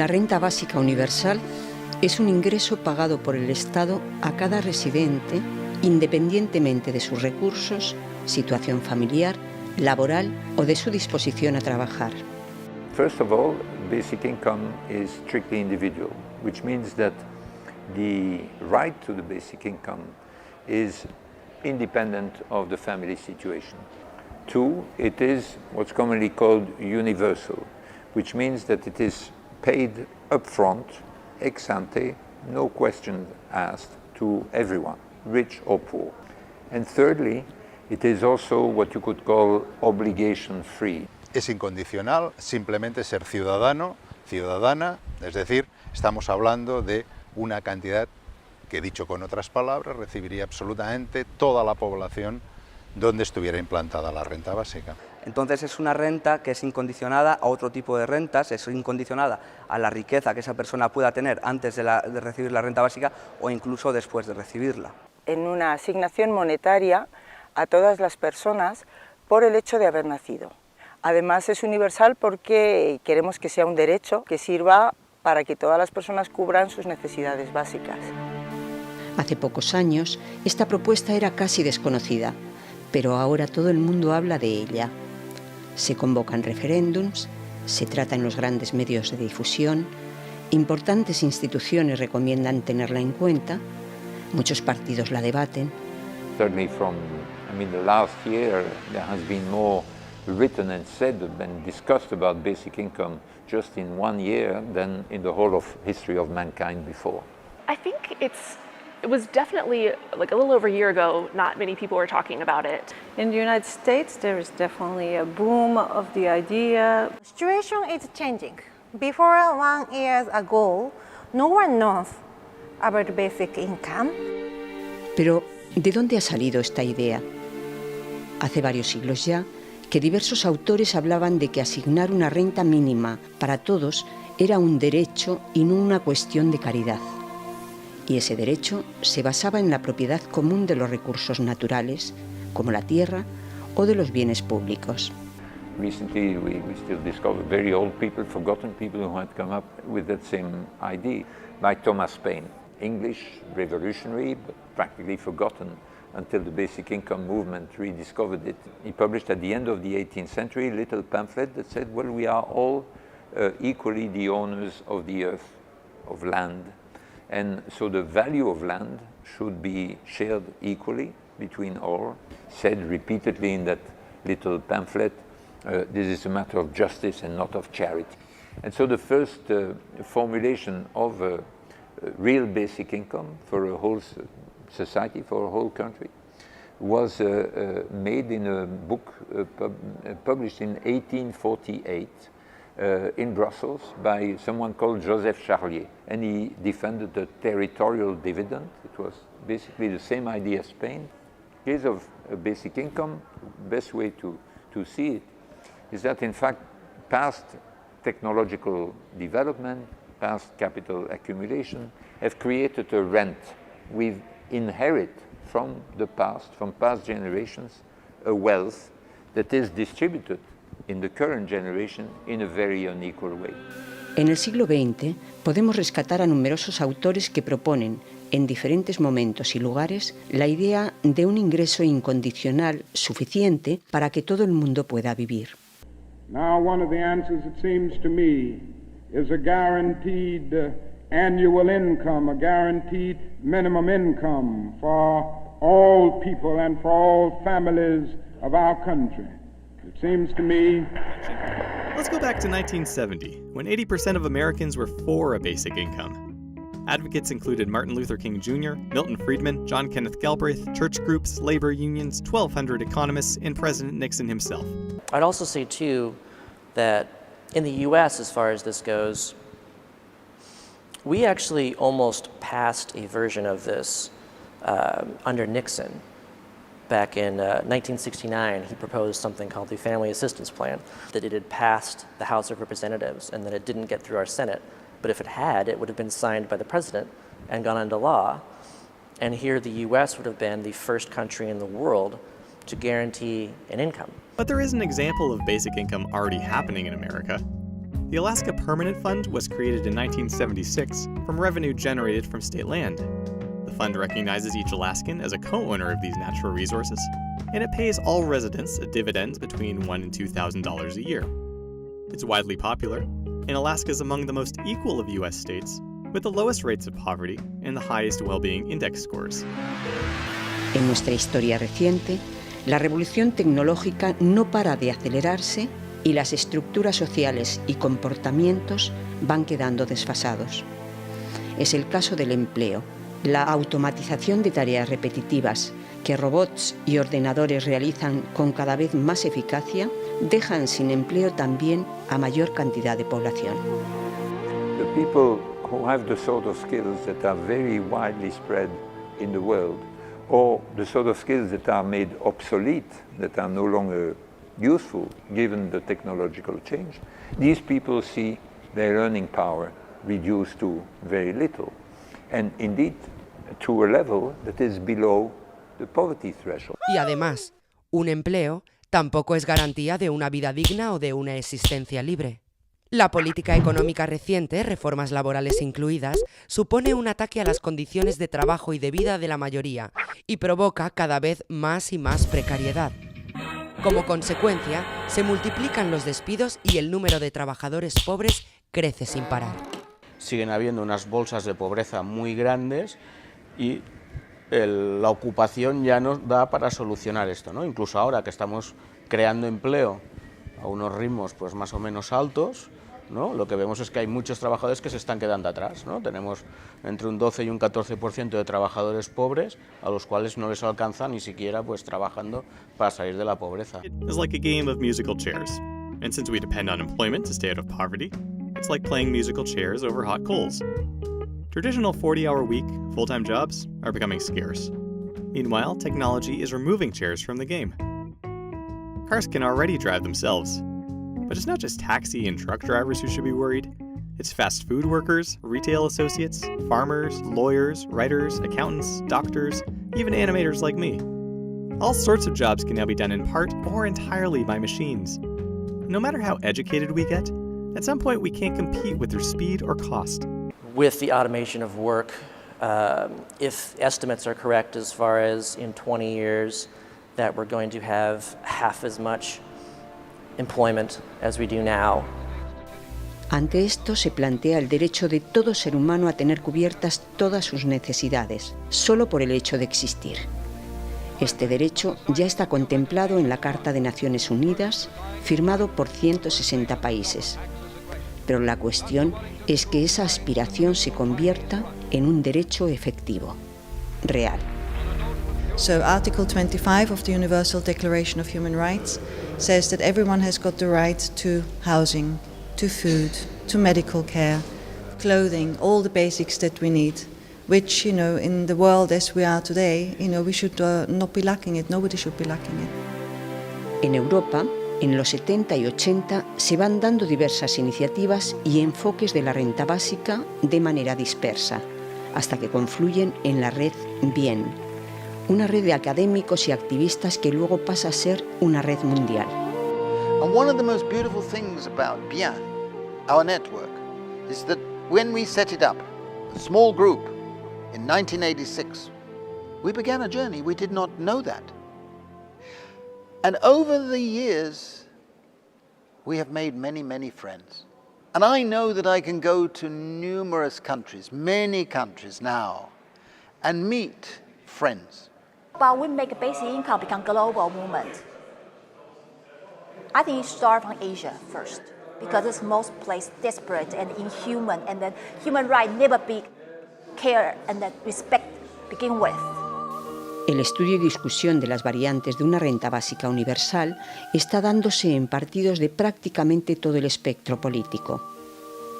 La renta básica universal es un ingreso pagado por el Estado a cada residente, independientemente de sus recursos, situación familiar, laboral o de su disposición a trabajar. First of all, basic income is strictly individual, which means that the right to the basic income is independent of the family situation. Two, it is what's commonly called universal, which means that it is paid upfront, ex ante, no questions asked, to everyone, rich or poor. And thirdly, it is also what you could call obligation free. Es incondicional, simplemente ser ciudadano, ciudadana, es decir, estamos hablando de una cantidad que, dicho con otras palabras, recibiría absolutamente toda la población donde estuviera implantada la renta básica. Entonces es una renta que es incondicionada a otro tipo de rentas, es incondicionada a la riqueza que esa persona pueda tener antes de recibir la renta básica o incluso después de recibirla. En una asignación monetaria a todas las personas por el hecho de haber nacido. Además es universal porque queremos que sea un derecho que sirva para que todas las personas cubran sus necesidades básicas. Hace pocos años, esta propuesta era casi desconocida, pero ahora todo el mundo habla de ella. Se convocan referéndums, se trata en los grandes medios de difusión, importantes instituciones recomiendan tenerla en cuenta, muchos partidos la debaten. Certainly the last year there has been more written and said and discussed about basic income just in 1 year than in the whole of history of mankind before. I think it was definitely, like a little over a year ago, not many people were talking about it. In the United States, there is definitely a boom of the idea. The situation is changing. Before 1 year ago, no one knows about basic income. Pero, ¿de dónde ha salido esta idea? Hace varios siglos ya, que diversos autores hablaban de que asignar una renta mínima para todos era un derecho y no una cuestión de caridad. Y ese derecho se basaba en la propiedad común de los recursos naturales, como la tierra, o de los bienes públicos. Recently we still discover very old people, forgotten people who had come up with that same idea, like Thomas Paine, English revolutionary, but practically forgotten until the basic income movement rediscovered it. He published at the end of the 18th century a little pamphlet that said, well, we are all equally the owners of the earth, of land, and so the value of land should be shared equally between all. Said repeatedly in that little pamphlet, this is a matter of justice and not of charity. And so the first formulation of a real basic income for a whole society, for a whole country, was made in a book published in 1848 in Brussels by someone called Joseph Charlier. And he defended the territorial dividend. It was basically the same idea as Spain. In case of a basic income, the best way to see it is that in fact past technological development, past capital accumulation have created a rent. We inherit from the past, from past generations, a wealth that is distributed in the current generation in a very unequal way. En el siglo XX podemos rescatar a numerosos autores que proponen, en diferentes momentos y lugares, la idea de un ingreso incondicional suficiente para que todo el mundo pueda vivir. Now one of the answers, it seems to me, is a guaranteed annual income, a guaranteed minimum income for all people and for all families of our country. It seems to me... Let's go back to 1970, when 80% of Americans were for a basic income. Advocates included Martin Luther King Jr., Milton Friedman, John Kenneth Galbraith, church groups, labor unions, 1,200 economists, and President Nixon himself. I'd also say, too, that in the U.S., as far as this goes, we actually almost passed a version of this under Nixon. Back in 1969, he proposed something called the Family Assistance Plan, that it had passed the House of Representatives and that it didn't get through our Senate. But if it had, it would have been signed by the president and gone into law. And here the U.S. would have been the first country in the world to guarantee an income. But there is an example of basic income already happening in America. The Alaska Permanent Fund was created in 1976 from revenue generated from state land. The fund recognizes each Alaskan as a co-owner of these natural resources, and it pays all residents a dividend between $1,000 and $2,000 a year. It's widely popular, and Alaska is among the most equal of U.S. states, with the lowest rates of poverty and the highest well-being index scores. En nuestra historia reciente, la revolución tecnológica no para de acelerarse y las estructuras sociales y comportamientos van quedando desfasados. Es el caso del empleo. La automatización de tareas repetitivas que robots y ordenadores realizan con cada vez más eficacia dejan sin empleo también a mayor cantidad de población. The people who have the sort of skills that are very widely spread in the world, or the sort of skills that are made obsolete, that are no longer useful given the technological change, these people see their earning power reduced to very little, and indeed to a level that is below the poverty threshold. Y además, un empleo tampoco es garantía de una vida digna o de una existencia libre. La política económica reciente, reformas laborales incluidas, supone un ataque a las condiciones de trabajo y de vida de la mayoría y provoca cada vez más y más precariedad. Como consecuencia, se multiplican los despidos y el número de trabajadores pobres crece sin parar. Siguen habiendo unas bolsas de pobreza muy grandes y la ocupación ya nos da para solucionar esto, ¿no? Incluso ahora que estamos creando empleo a unos ritmos pues más o menos altos, ¿no? Lo que vemos es que hay muchos trabajadores que se están quedando atrás, ¿no? Tenemos entre un 12 y un 14% de trabajadores pobres a los cuales no les alcanza ni siquiera pues trabajando para salir de la pobreza. It's like a game of musical chairs. And since we depend on employment to stay out of poverty, it's like playing musical chairs over hot coals. Traditional 40-hour-week, full-time jobs are becoming scarce. Meanwhile, technology is removing chairs from the game. Cars can already drive themselves. But it's not just taxi and truck drivers who should be worried. It's fast food workers, retail associates, farmers, lawyers, writers, accountants, doctors, even animators like me. All sorts of jobs can now be done in part or entirely by machines. No matter how educated we get, at some point we can't compete with their speed or cost. With the automation of work, if estimates are correct as far as in 20 years that we're going to have half as much employment as we do now. Ante esto se plantea el derecho de todo ser humano a tener cubiertas todas sus necesidades, solo por el hecho de existir. Este derecho ya está contemplado en la Carta de Naciones Unidas, firmado por 160 países. Pero la cuestión es que esa aspiración se convierta en un derecho efectivo, real. So Article 25 of the Universal Declaration of Human Rights says that everyone has got the right to housing, to food, to medical care, clothing, all the basics that we need, which, you know, in the world as we are today, you know, we should not be lacking it, nobody should be lacking it. En Europa, en los 70 y 80 se van dando diversas iniciativas y enfoques de la renta básica de manera dispersa, hasta que confluyen en la red BIEN, una red de académicos y activistas que luego pasa a ser una red mundial. And one of the most beautiful things about BIEN, our network, is that when we set it up, a small group, in 1986, we began a journey. We did not know that. And over the years, we have made many, many friends. And I know that I can go to numerous countries, many countries now, and meet friends. But we make basic income become global movement. I think it starts from Asia first, because it's most place desperate and inhuman, and then human rights never be care and then respect begin with. El estudio y discusión de las variantes de una renta básica universal está dándose en partidos de prácticamente todo el espectro político.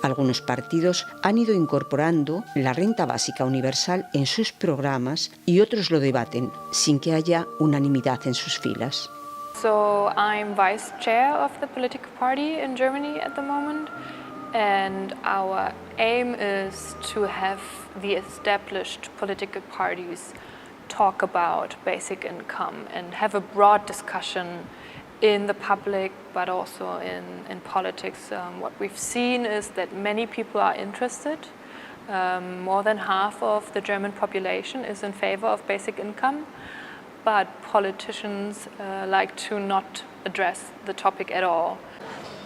Algunos partidos han ido incorporando la renta básica universal en sus programas y otros lo debaten sin que haya unanimidad en sus filas. So I'm vice chair of the political party in Germany at the moment, and our aim is to have the established political parties talk about basic income and have a broad discussion in the public, but also in politics. What we've seen is that many people are interested. More than half of the German population is in favor of basic income, but politicians like to not address the topic at all.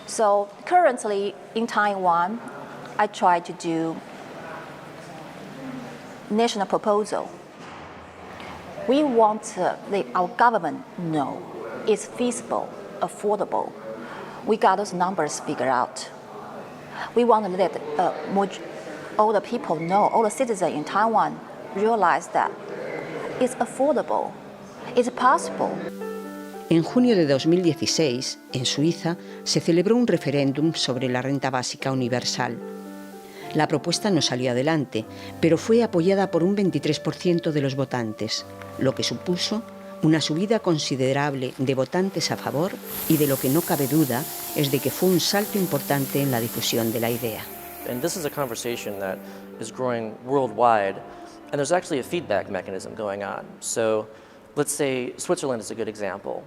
So currently in Taiwan, I try to do national proposal. We want our government know it's feasible, affordable. We got those numbers figured out. We want to let all the people know, all the citizens in Taiwan realize that it's affordable, it's possible. En junio de 2016, en Suiza, se celebró un referéndum sobre la renta básica universal. La propuesta no salió adelante, pero fue apoyada por un 23% de los votantes, lo que supuso una subida considerable de votantes a favor y de lo que no cabe duda es de que fue un salto importante en la difusión de la idea. And this is a conversation that is growing worldwide, and there's actually a feedback mechanism going on. So let's say Switzerland is a good example.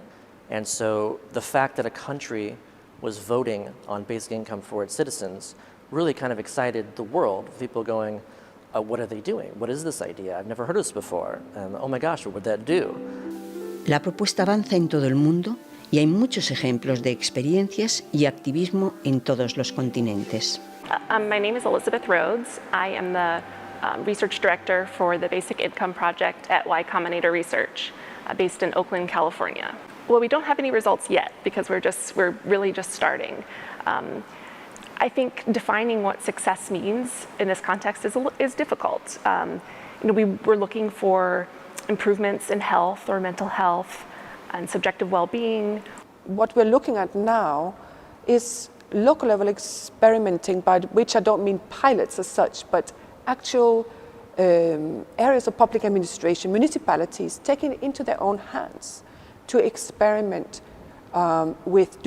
And so the fact that a country was voting on basic income for its citizens really kind of excited the world. People going, what are they doing? What is this idea? I've never heard of this before. And oh my gosh, what would that do? La propuesta avanza en todo el mundo y hay muchos ejemplos de experiencias y activismo en todos los continentes. My name is Elizabeth Rhodes. I am the research director for the Basic Income Project at Y Combinator Research, based in Oakland, California. Well, we don't have any results yet because we're really just starting. I think defining what success means in this context is difficult. We're looking for improvements in health or mental health and subjective well-being. What we're looking at now is local level experimenting, by which I don't mean pilots as such, but actual areas of public administration, municipalities taking it into their own hands to experiment with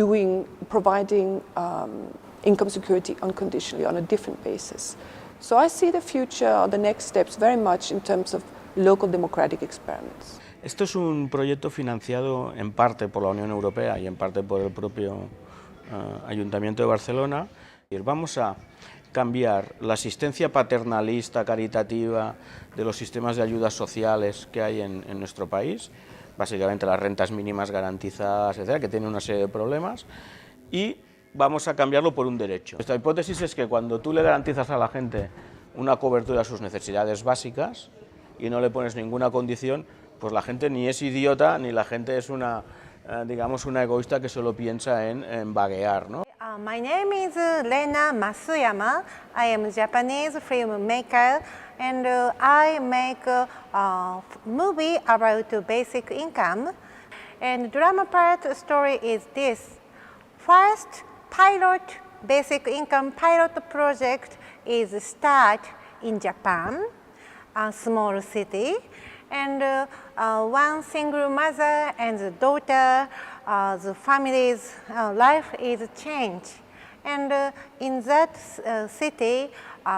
providing income security unconditionally on a different basis. So I see the future or the next steps very much in terms of local democratic experiments. Esto es un proyecto financiado en parte por la Unión Europea y en parte por el propio Ayuntamiento de Barcelona. Y vamos a cambiar la asistencia paternalista, caritativa de los sistemas de ayudas sociales que hay en nuestro país, básicamente las rentas mínimas garantizadas, etcétera, que tienen una serie de problemas, y vamos a cambiarlo por un derecho. Esta hipótesis es que cuando tú le garantizas a la gente una cobertura a sus necesidades básicas y no le pones ninguna condición, pues la gente ni es idiota ni la gente es una egoísta que solo piensa en vaguear, ¿no? My name is Rena Masuyama. I am a Japanese filmmaker and I make a movie about basic income. And drama part story is this. First pilot basic income pilot project is start in Japan, a small city. And one single mother and the daughter, the family's life is changed. And in that city,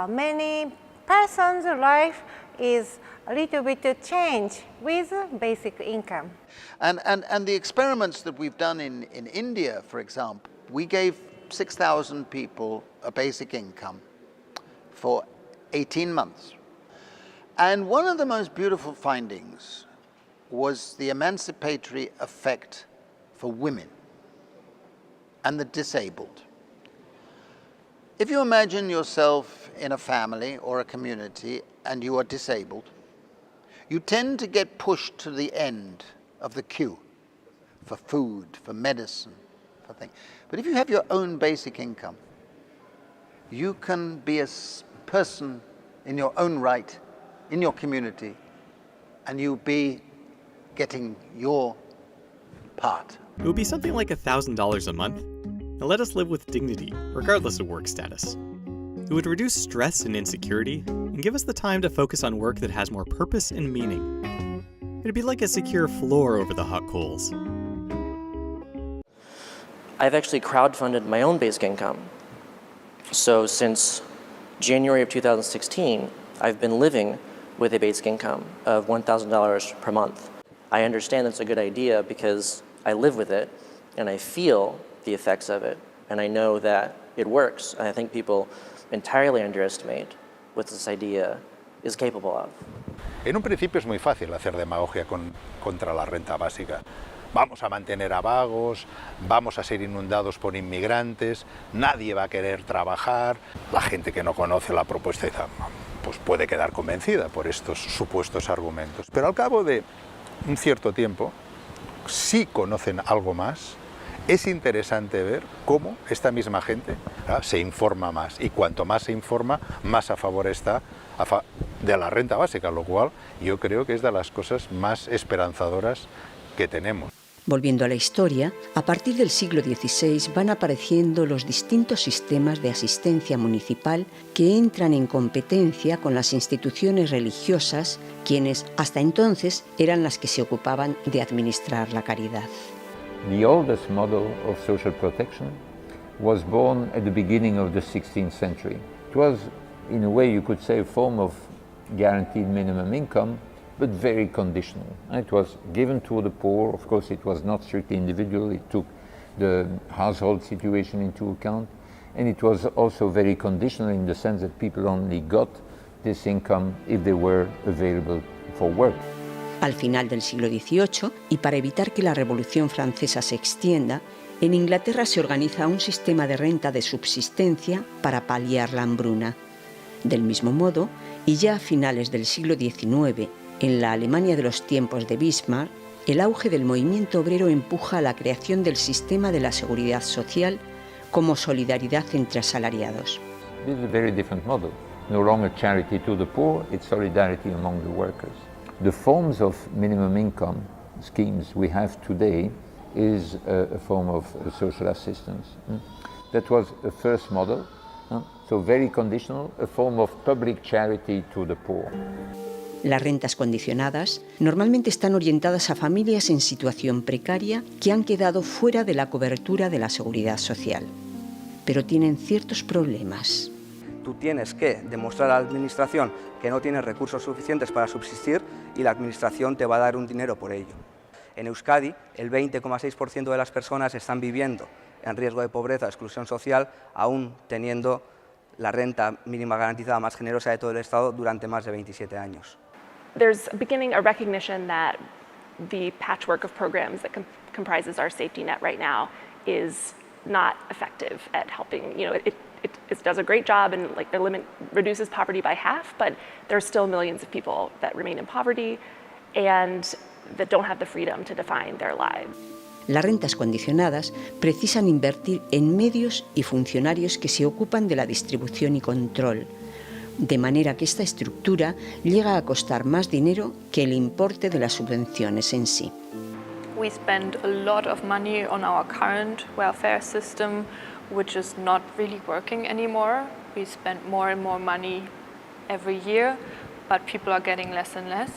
many persons' life is a little bit changed with basic income. And the experiments that we've done in India, for example, we gave 6,000 people a basic income for 18 months. And one of the most beautiful findings was the emancipatory effect for women and the disabled. If you imagine yourself in a family or a community and you are disabled, you tend to get pushed to the end of the queue for food, for medicine, for things. But if you have your own basic income, you can be a person in your own right in your community, and you'll be getting your part. It would be something like $1,000 a month. Now let us live with dignity, regardless of work status. It would reduce stress and insecurity, and give us the time to focus on work that has more purpose and meaning. It'd be like a secure floor over the hot coals. I've actually crowdfunded my own basic income. So since January of 2016, I've been living with a basic income of $1,000 per month. I understand that's a good idea because I live with it, and I feel the effects of it, and I know that it works. And I think people entirely underestimate what this idea is capable of. En un principio es muy fácil hacer demagogia contra la renta básica. Vamos a mantener a vagos, vamos a ser inundados por inmigrantes, nadie va a querer trabajar. La gente que no conoce la propuesta pues puede quedar convencida por estos supuestos argumentos. Pero al cabo de un cierto tiempo, si conocen algo más, es interesante ver cómo esta misma gente se informa más. Y cuanto más se informa, más a favor está de la renta básica, lo cual yo creo que es de las cosas más esperanzadoras que tenemos. Volviendo a la historia, a partir del siglo XVI van apareciendo los distintos sistemas de asistencia municipal que entran en competencia con las instituciones religiosas, quienes hasta entonces eran las que se ocupaban de administrar la caridad. The oldest model of social protection was born at the beginning of the 16th century. It was, in a way, you could say, a form of guaranteed minimum income, but very conditional. It was given to the poor. Of course, it was not strictly individual. It took the household situation into account. And it was also very conditional in the sense that people only got this income if they were available for work. Al final del siglo XVIII, y para evitar que la Revolución Francesa se extienda, en Inglaterra se organiza un sistema de renta de subsistencia para paliar la hambruna. Del mismo modo, y ya a finales del siglo XIX, en la Alemania de los tiempos de Bismarck, el auge del movimiento obrero empuja a la creación del sistema de la seguridad social como solidaridad entre asalariados. This is a very different model. No longer charity to the poor, it's solidarity among the workers. The forms of minimum income schemes we have today is a form of social assistance. That was a first model, so very conditional, a form of public charity to the poor. Las rentas condicionadas normalmente están orientadas a familias en situación precaria que han quedado fuera de la cobertura de la seguridad social, pero tienen ciertos problemas. Tú tienes que demostrar a la administración que no tienes recursos suficientes para subsistir y la administración te va a dar un dinero por ello. En Euskadi, el 20,6% de las personas están viviendo en riesgo de pobreza o exclusión social, aún teniendo la renta mínima garantizada más generosa de todo el Estado durante más de 27 años. There's beginning a recognition that the patchwork of programs that comprises our safety net right now is not effective at helping. You know, it does a great job and reduces poverty by half, but there's still millions of people that remain in poverty and that don't have the freedom to define their lives. Las rentas condicionadas precisan invertir en medios y funcionarios que se ocupan de la distribución y control, de manera que esta estructura llega a costar más dinero que el importe de las subvenciones en sí. We spend a lot of money on our current welfare system, which is not really working anymore. We spend more and more money every year, but people are getting less and less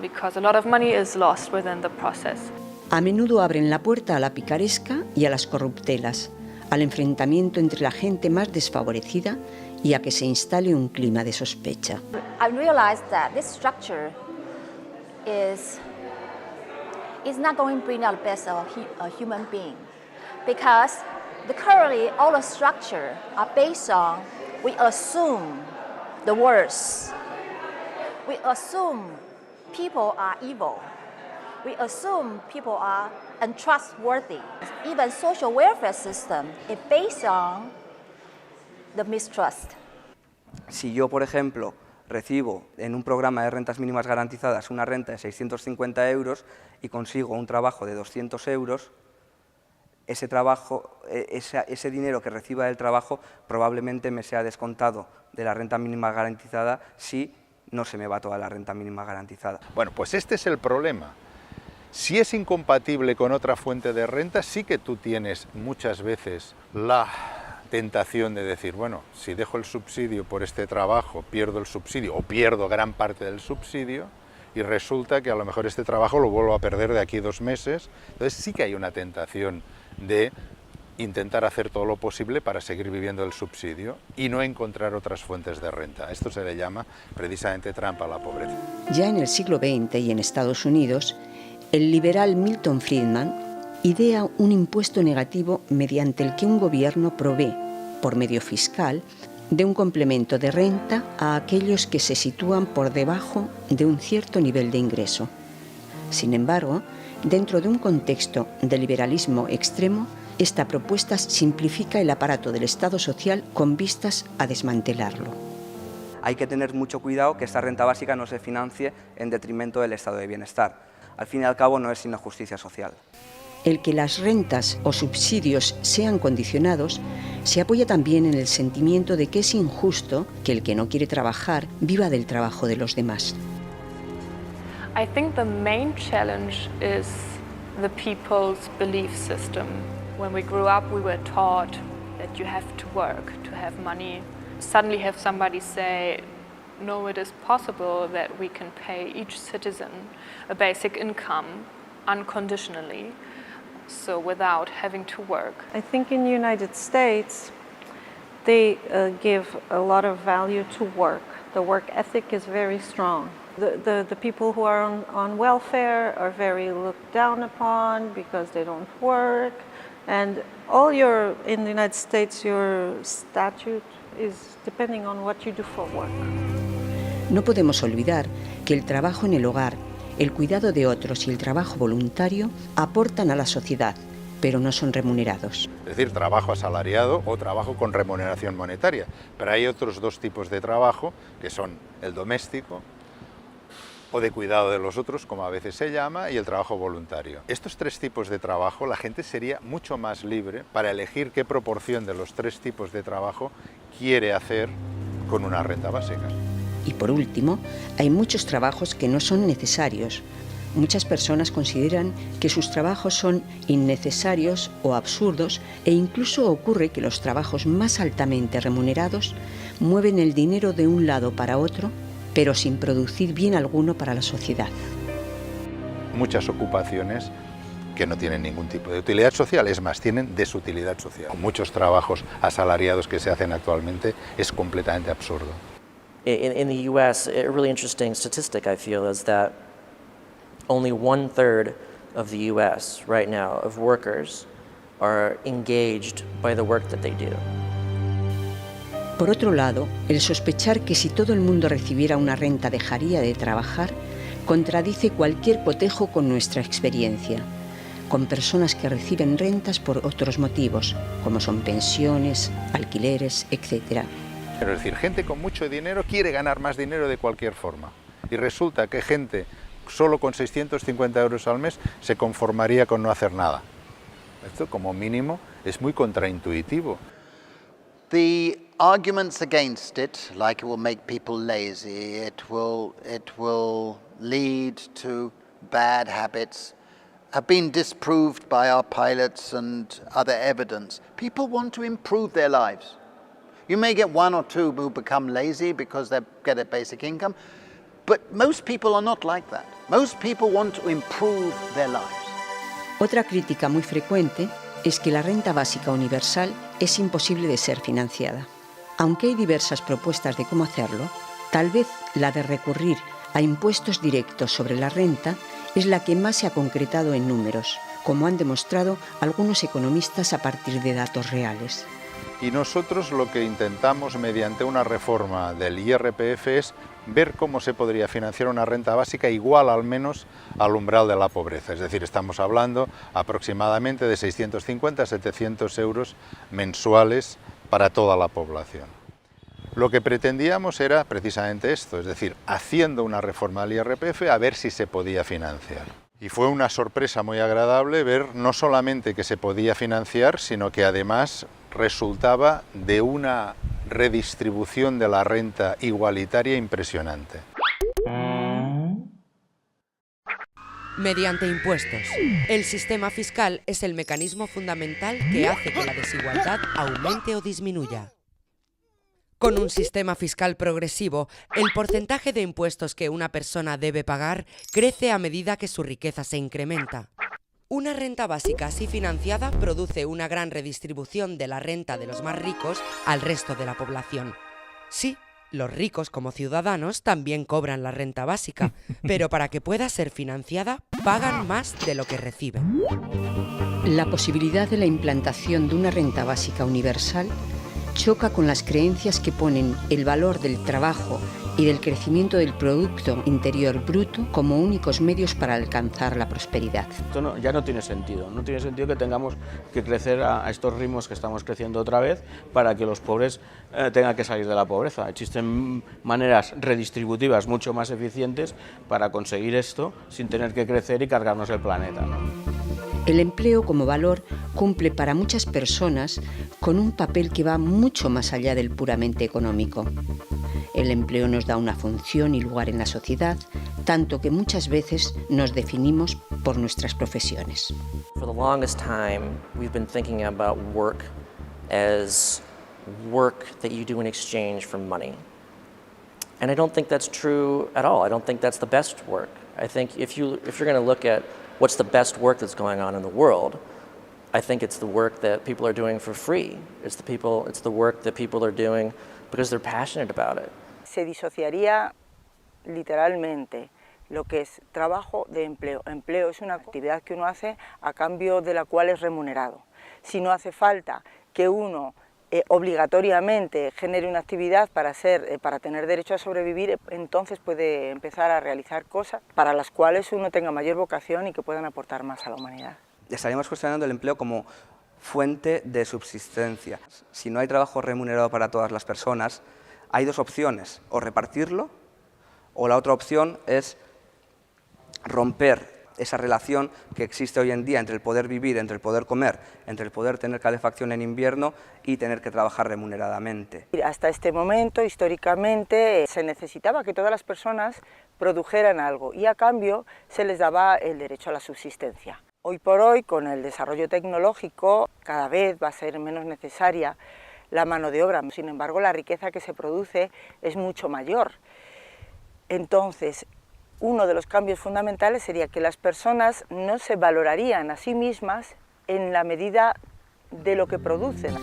because a lot of money is lost within the process. A menudo abren la puerta a la picaresca y a las corruptelas, al enfrentamiento entre la gente más desfavorecida y a que se instale un clima de sospecha. I realized that this structure is not going to bring out the best of a human being, because currently all the structure are based on we assume the worst. We assume people are evil. We assume people are untrustworthy. Even social welfare system is based on the mistrust. Si yo, por ejemplo, recibo en un programa de rentas mínimas garantizadas una renta de 650 euros y consigo un trabajo de 200 euros, ese dinero que reciba del trabajo probablemente me sea descontado de la renta mínima garantizada si no se me va toda la renta mínima garantizada. Bueno, pues este es el problema. Si es incompatible con otra fuente de renta, sí que tú tienes muchas veces la tentación de decir, bueno, si dejo el subsidio por este trabajo, pierdo el subsidio o pierdo gran parte del subsidio y resulta que a lo mejor este trabajo lo vuelvo a perder de aquí a 2 meses. Entonces sí que hay una tentación de intentar hacer todo lo posible para seguir viviendo el subsidio y no encontrar otras fuentes de renta. Esto se le llama precisamente trampa a la pobreza. Ya en el siglo XX y en Estados Unidos, el liberal Milton Friedman idea un impuesto negativo mediante el que un gobierno provee, por medio fiscal, de un complemento de renta a aquellos que se sitúan por debajo de un cierto nivel de ingreso. Sin embargo, dentro de un contexto de liberalismo extremo, esta propuesta simplifica el aparato del Estado social con vistas a desmantelarlo. Hay que tener mucho cuidado que esta renta básica no se financie en detrimento del estado de bienestar. Al fin y al cabo no es sino justicia social. El que las rentas o subsidios sean condicionados se apoya también en el sentimiento de que es injusto que el que no quiere trabajar viva del trabajo de los demás. I think the main challenge is the people's belief system. When we grew up, we were taught that you have to work to have money. Suddenly have somebody say, no, it is possible that we can pay each citizen a basic income unconditionally, so without having to work. I think in the United States, they give a lot of value to work. The work ethic is very strong. The people who are on welfare are very looked down upon because they don't work. And in the United States, your statute is depending on what you do for work. No podemos olvidar que el trabajo en el hogar, el cuidado de otros y el trabajo voluntario aportan a la sociedad, pero no son remunerados. Es decir, trabajo asalariado o trabajo con remuneración monetaria. Pero hay otros dos tipos de trabajo, que son el doméstico o de cuidado de los otros, como a veces se llama, y el trabajo voluntario. Estos tres tipos de trabajo, la gente sería mucho más libre para elegir qué proporción de los tres tipos de trabajo quiere hacer con una renta básica. Y por último, hay muchos trabajos que no son necesarios. Muchas personas consideran que sus trabajos son innecesarios o absurdos, e incluso ocurre que los trabajos más altamente remunerados mueven el dinero de un lado para otro, pero sin producir bien alguno para la sociedad. Muchas ocupaciones que no tienen ningún tipo de utilidad social, es más, tienen desutilidad social. Muchos trabajos asalariados que se hacen actualmente es completamente absurdo. In the US, a really interesting statistic I feel is that only 1/3 of the US right now of workers are engaged by the work that they do. Por otro lado, el sospechar que si todo el mundo recibiera una renta dejaría de trabajar contradice cualquier cotejo con nuestra experiencia, con personas que reciben rentas por otros motivos, como son pensiones, alquileres, etc. Es decir, gente con mucho dinero quiere ganar más dinero de cualquier forma. Y resulta que gente solo con 650 euros al mes se conformaría con no hacer nada. Esto, como mínimo, es muy contraintuitivo. The arguments against it, like it will make people lazy, it will lead to bad habits, have been disproved by our pilots and other evidence. People want to improve their lives. You may get one or two who become lazy because they get a basic income, but most people are not like that. Most people want to improve their lives. Otra crítica muy frecuente es que la renta básica universal es imposible de ser financiada. Aunque hay diversas propuestas de cómo hacerlo, tal vez la de recurrir a impuestos directos sobre la renta es la que más se ha concretado en números, como han demostrado algunos economistas a partir de datos reales. Y nosotros lo que intentamos mediante una reforma del IRPF es ver cómo se podría financiar una renta básica igual al menos al umbral de la pobreza. Es decir, estamos hablando aproximadamente de 650 a 700 euros mensuales para toda la población. Lo que pretendíamos era precisamente esto, es decir, haciendo una reforma del IRPF a ver si se podía financiar. Y fue una sorpresa muy agradable ver no solamente que se podía financiar, sino que además resultaba de una redistribución de la renta igualitaria impresionante. Mediante impuestos. El sistema fiscal es el mecanismo fundamental que hace que la desigualdad aumente o disminuya. Con un sistema fiscal progresivo, el porcentaje de impuestos que una persona debe pagar crece a medida que su riqueza se incrementa. Una renta básica así financiada produce una gran redistribución de la renta de los más ricos al resto de la población. Sí, los ricos como ciudadanos también cobran la renta básica, pero para que pueda ser financiada, pagan más de lo que reciben. La posibilidad de la implantación de una renta básica universal choca con las creencias que ponen el valor del trabajo y del crecimiento del Producto Interior Bruto como únicos medios para alcanzar la prosperidad. Esto ya no tiene sentido. No tiene sentido que tengamos que crecer a estos ritmos que estamos creciendo otra vez para que los pobres tengan que salir de la pobreza. Existen maneras redistributivas mucho más eficientes para conseguir esto sin tener que crecer y cargarnos el planeta, ¿no? El empleo como valor cumple para muchas personas con un papel que va mucho más allá del puramente económico. El empleo nos da una función y lugar en la sociedad, tanto que muchas veces nos definimos por nuestras profesiones. For the longest time, we've been thinking about work as work that you do in exchange for money. And I don't think that's true at all. I don't think that's the best work. I think if you're going to look at what's the best work that's going on in the world, I think it's the work that people are doing for free. It's the work that people are doing because they're passionate about it. Se disociaría literalmente lo que es trabajo de empleo. Empleo es una actividad que uno hace a cambio de la cual es remunerado. Si no hace falta que uno obligatoriamente genere una actividad para tener derecho a sobrevivir, entonces puede empezar a realizar cosas para las cuales uno tenga mayor vocación y que puedan aportar más a la humanidad. Estaríamos cuestionando el empleo como fuente de subsistencia. Si no hay trabajo remunerado para todas las personas, hay dos opciones, o repartirlo, o la otra opción es romper esa relación que existe hoy en día entre el poder vivir, entre el poder comer, entre el poder tener calefacción en invierno y tener que trabajar remuneradamente. Hasta este momento, históricamente, se necesitaba que todas las personas produjeran algo y a cambio se les daba el derecho a la subsistencia. Hoy por hoy, con el desarrollo tecnológico, cada vez va a ser menos necesaria la mano de obra. Sin embargo, la riqueza que se produce es mucho mayor. Entonces, uno de los cambios fundamentales sería que las personas no se valorarían a sí mismas en la medida de lo que producen.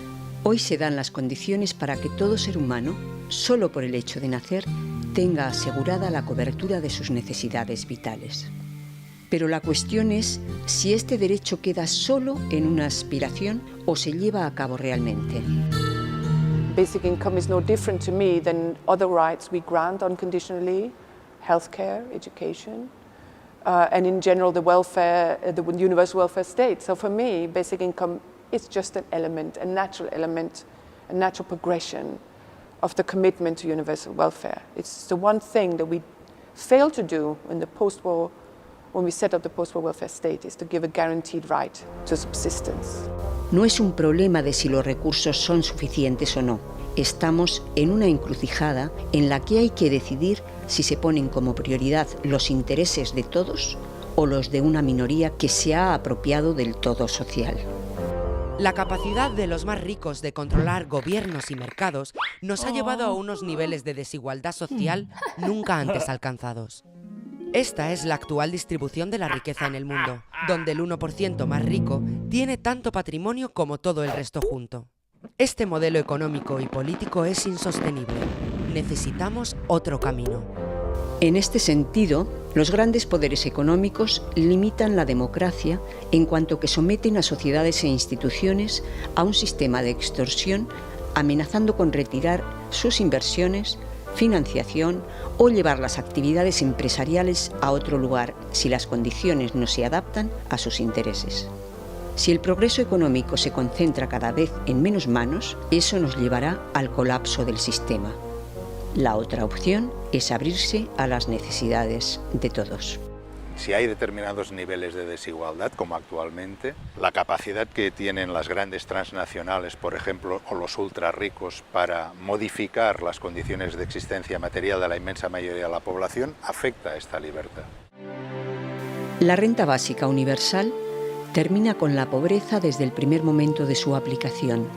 Hoy se dan las condiciones para que todo ser humano, solo por el hecho de nacer, tenga asegurada la cobertura de sus necesidades vitales. Pero la cuestión es si este derecho queda solo en una aspiración o se lleva a cabo realmente. Basic income is no different to me than other rights we grant unconditionally, healthcare, education, and in general the welfare, the universal welfare state. So for me, basic income is just an element, a natural progression of the commitment to universal welfare. It's the one thing that we failed to do in the post-war, when we set up the post-war welfare state, is to give a guaranteed right to subsistence. No es un problema de si los recursos son suficientes o no. Estamos en una encrucijada en la que hay que decidir si se ponen como prioridad los intereses de todos o los de una minoría que se ha apropiado del todo social. La capacidad de los más ricos de controlar gobiernos y mercados nos ha llevado a unos niveles de desigualdad social nunca antes alcanzados. Esta es la actual distribución de la riqueza en el mundo, donde el 1% más rico tiene tanto patrimonio como todo el resto junto. Este modelo económico y político es insostenible. Necesitamos otro camino. En este sentido, los grandes poderes económicos limitan la democracia en cuanto que someten a sociedades e instituciones a un sistema de extorsión, amenazando con retirar sus inversiones, financiación o llevar las actividades empresariales a otro lugar si las condiciones no se adaptan a sus intereses. Si el progreso económico se concentra cada vez en menos manos, eso nos llevará al colapso del sistema. La otra opción es abrirse a las necesidades de todos. Si hay determinados niveles de desigualdad, como actualmente, la capacidad que tienen las grandes transnacionales, por ejemplo, o los ultra ricos para modificar las condiciones de existencia material de la inmensa mayoría de la población, afecta a esta libertad. La renta básica universal termina con la pobreza desde el primer momento de su aplicación.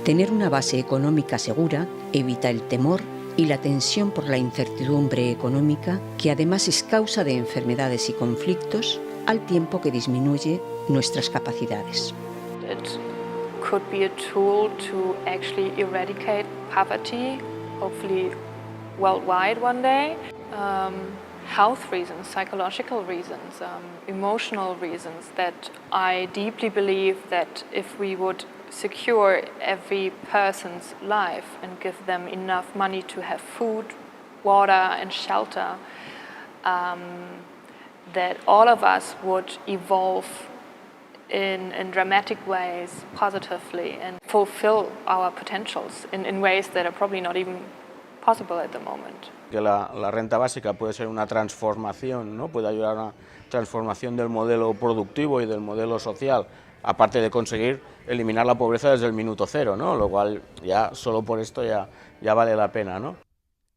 Tener una base económica segura evita el temor y la tensión por la incertidumbre económica, que además es causa de enfermedades y conflictos, al tiempo que disminuye nuestras capacidades. It could be a tool to actually eradicate poverty, hopefully worldwide one day. health reasons, psychological reasons, emotional reasons, that I deeply believe that if we would secure every person's life and give them enough money to have food, water and shelter, that all of us would evolve in dramatic ways, positively, and fulfill our potentials in ways that are probably not even possible at the moment. Que la renta básica puede ser una transformación, ¿no? Puede ayudar a una transformación del modelo productivo y del modelo social, aparte de conseguir eliminar la pobreza desde el minuto cero, ¿no? Lo cual ya solo por esto ya vale la pena, ¿no?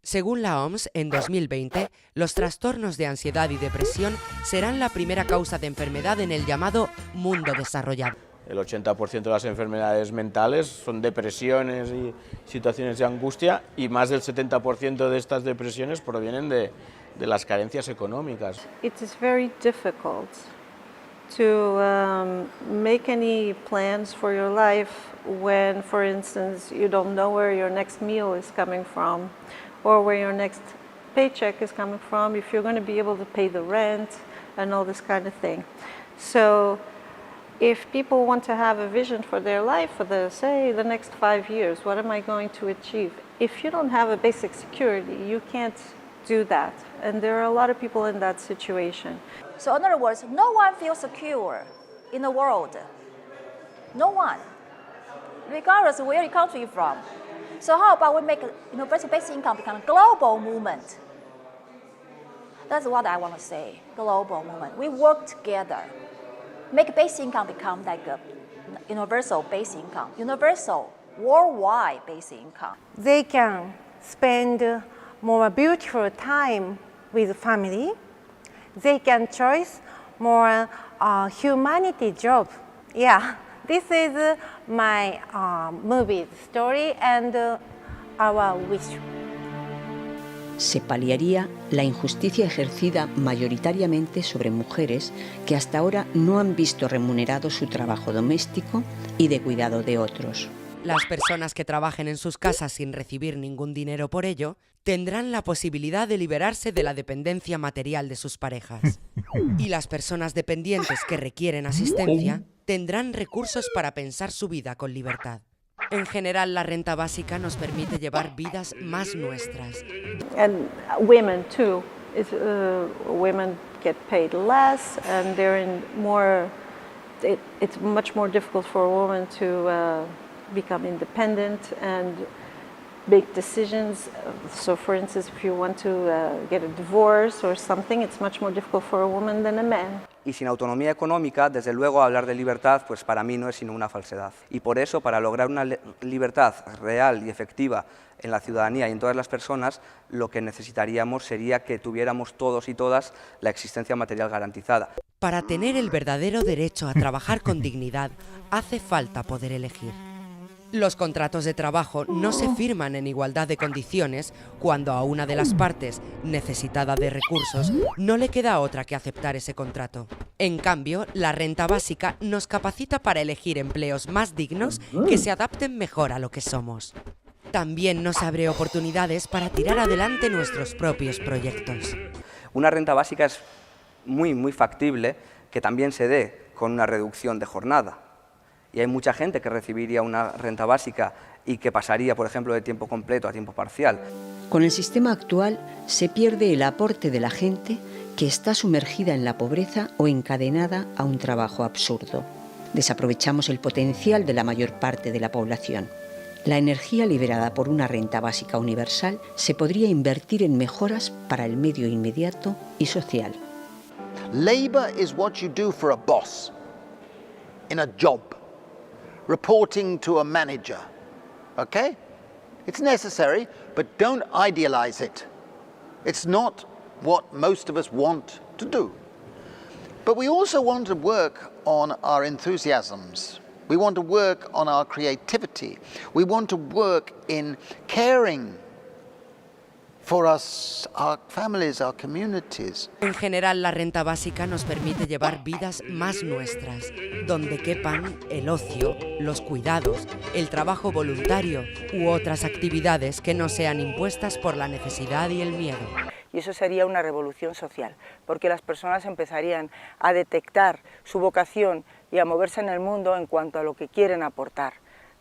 Según la OMS, en 2020, los trastornos de ansiedad y depresión serán la primera causa de enfermedad en el llamado mundo desarrollado. El 80% de las enfermedades mentales son depresiones y situaciones de angustia, y más del 70% de estas depresiones provienen de las carencias económicas. It is very difficult to make any plans for your life when, for instance, you don't know where your next meal is coming from or where your next paycheck is coming from, if you're going to be able to pay the rent and all this kind of thing. So if people want to have a vision for their life for the next 5 years, what am I going to achieve? If you don't have a basic security, you can't do that. And there are a lot of people in that situation. So in other words, no one feels secure in the world. No one, regardless of where you come from. So how about we make universal basic income become a global movement? That's what I want to say, global movement. We work together. Make basic income become like a universal basic income, universal worldwide basic income. They can spend more beautiful time with family. They can choose more humanity job. Yeah, this is my movie story and our wish. Se paliaría la injusticia ejercida mayoritariamente sobre mujeres que hasta ahora no han visto remunerado su trabajo doméstico y de cuidado de otros. Las personas que trabajen en sus casas sin recibir ningún dinero por ello tendrán la posibilidad de liberarse de la dependencia material de sus parejas. Y las personas dependientes que requieren asistencia tendrán recursos para pensar su vida con libertad. En general, la renta básica nos permite llevar vidas más nuestras. And women too. Women get paid less, and they're in more. It's much more difficult for a woman to become independent and make decisions. So, for instance, if you want to get a divorce or something, it's much more difficult for a woman than a man. Y sin autonomía económica, desde luego, hablar de libertad, pues para mí no es sino una falsedad. Y por eso, para lograr una libertad real y efectiva en la ciudadanía y en todas las personas, lo que necesitaríamos sería que tuviéramos todos y todas la existencia material garantizada. Para tener el verdadero derecho a trabajar con dignidad, hace falta poder elegir. Los contratos de trabajo no se firman en igualdad de condiciones cuando a una de las partes, necesitada de recursos, no le queda otra que aceptar ese contrato. En cambio, la renta básica nos capacita para elegir empleos más dignos que se adapten mejor a lo que somos. También nos abre oportunidades para tirar adelante nuestros propios proyectos. Una renta básica es muy factible que también se dé con una reducción de jornada. Y hay mucha gente que recibiría una renta básica y que pasaría, por ejemplo, de tiempo completo a tiempo parcial. Con el sistema actual se pierde el aporte de la gente que está sumergida en la pobreza o encadenada a un trabajo absurdo. Desaprovechamos el potencial de la mayor parte de la población. La energía liberada por una renta básica universal se podría invertir en mejoras para el medio inmediato y social. Labor is what you do for a boss in a job, reporting to a manager, okay? It's necessary, but don't idealize it. It's not what most of us want to do. But we also want to work on our enthusiasms. We want to work on our creativity. We want to work in caring for us, our families, our communities. En general, la renta básica nos permite llevar vidas más nuestras, donde quepan el ocio, los cuidados, el trabajo voluntario u otras actividades que no sean impuestas por la necesidad y el miedo. y eso sería una revolución social, porque las personas empezarían a detectar su vocación y a moverse en el mundo en cuanto a lo que quieren aportar,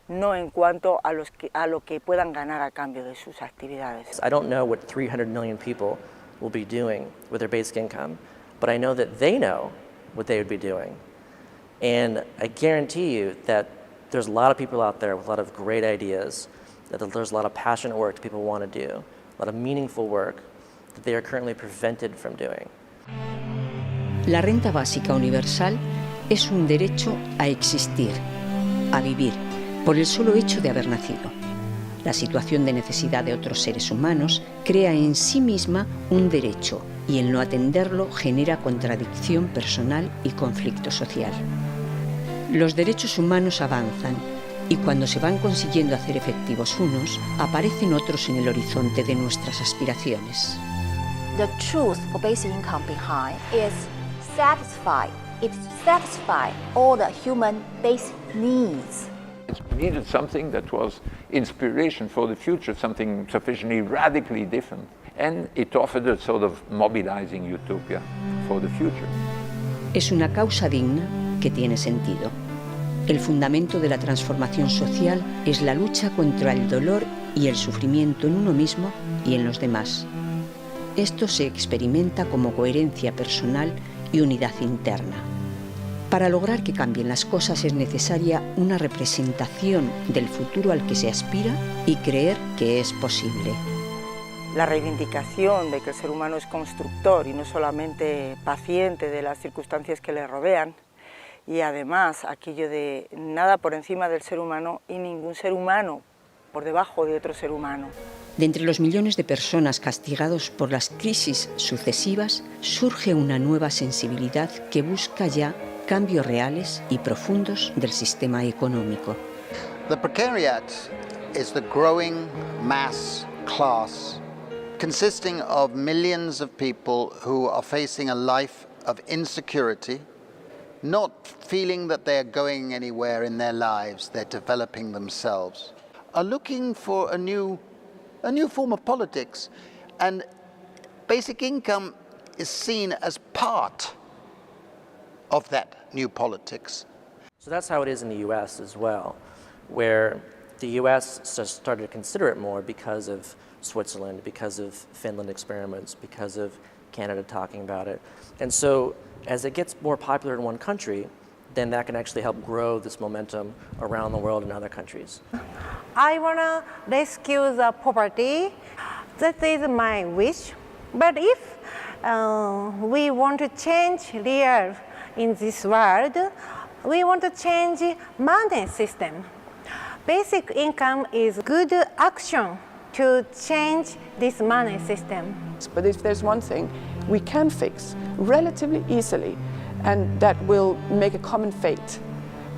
no en cuanto a lo que puedan ganar a cambio de sus actividades. I don't know what 300 million people will be doing with their basic income, but I know that they know what they would be doing. And I guarantee you that there's a lot of people out there with a lot of great ideas, that there's a lot of passionate work that people want to do, a lot of meaningful work that they are currently prevented from doing. La renta básica universal es un derecho a existir, a vivir, por el solo hecho de haber nacido. La situación de necesidad de otros seres humanos crea en sí misma un derecho y el no atenderlo genera contradicción personal y conflicto social. Los derechos humanos avanzan y cuando se van consiguiendo hacer efectivos unos, aparecen otros en el horizonte de nuestras aspiraciones. The truth for basic income behind is satisfy. It satisfies all the human basic needs. It needed something that was inspiration for the future, something sufficiently radically different. And it offered a sort of mobilizing utopia for the future. Es una causa digna que tiene sentido. El fundamento de la transformación social es la lucha contra el dolor y el sufrimiento en uno mismo y en los demás. Esto se experimenta como coherencia personal y unidad interna. Para lograr que cambien las cosas es necesaria una representación del futuro al que se aspira y creer que es posible. La reivindicación de que el ser humano es constructor y no solamente paciente de las circunstancias que le rodean, y además aquello de nada por encima del ser humano y ningún ser humano por debajo de otro ser humano. De entre los millones de personas castigados por las crisis sucesivas, surge una nueva sensibilidad que busca ya cambios reales y profundos del sistema económico. The precariat is the growing mass class consisting of millions of people who are facing a life of insecurity, not feeling that they're going anywhere in their lives, they're developing themselves, are looking for a new form of politics, and basic income is seen as part of that new politics. So that's how it is in the US as well, where the US started to consider it more because of Switzerland, because of Finland experiments, because of Canada talking about it. And so as it gets more popular in one country, then that can actually help grow this momentum around the world in other countries. I want to rescue the poverty. That is my wish. But if we want to change real in this world, we want to change money system. Basic income is good action to change this money system. But if there's one thing we can fix relatively easily, and that will make a common fate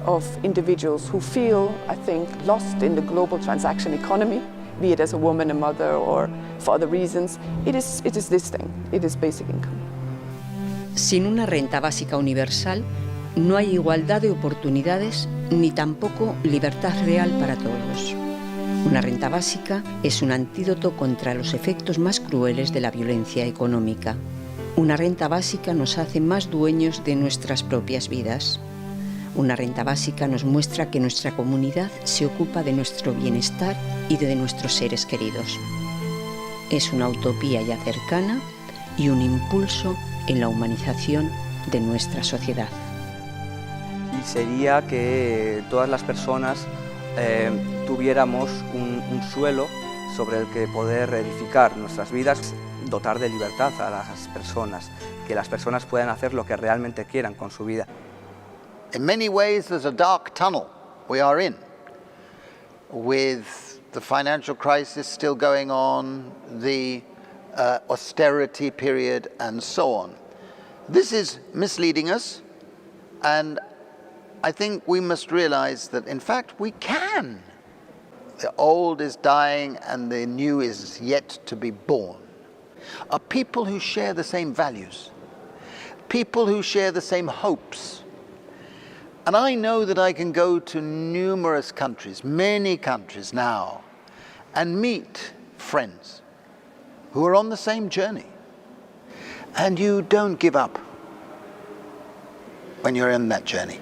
of individuals who feel, I think, lost in the global transaction economy, be it as a woman, a mother, or for other reasons, it is this thing, it is basic income. Sin una renta básica universal, no hay igualdad de oportunidades ni tampoco libertad real para todos. Una renta básica es un antídoto contra los efectos más crueles de la violencia económica. Una renta básica nos hace más dueños de nuestras propias vidas. Una renta básica nos muestra que nuestra comunidad se ocupa de nuestro bienestar y de nuestros seres queridos. Es una utopía ya cercana y un impulso en la humanización de nuestra sociedad. Y sería que todas las personas tuviéramos un suelo sobre el que poder edificar nuestras vidas, dotar de libertad a las personas, que las personas puedan hacer lo que realmente quieran con su vida. In many ways, there's a dark tunnel we are in, with the financial crisis still going on, the austerity period, and so on. This is misleading us, and I think we must realize that, in fact, we can. The old is dying and the new is yet to be born. A people who share the same values, people who share the same hopes. And I know that I can go to numerous countries, many countries now, and meet friends who are on the same journey. And you don't give up when you're in that journey.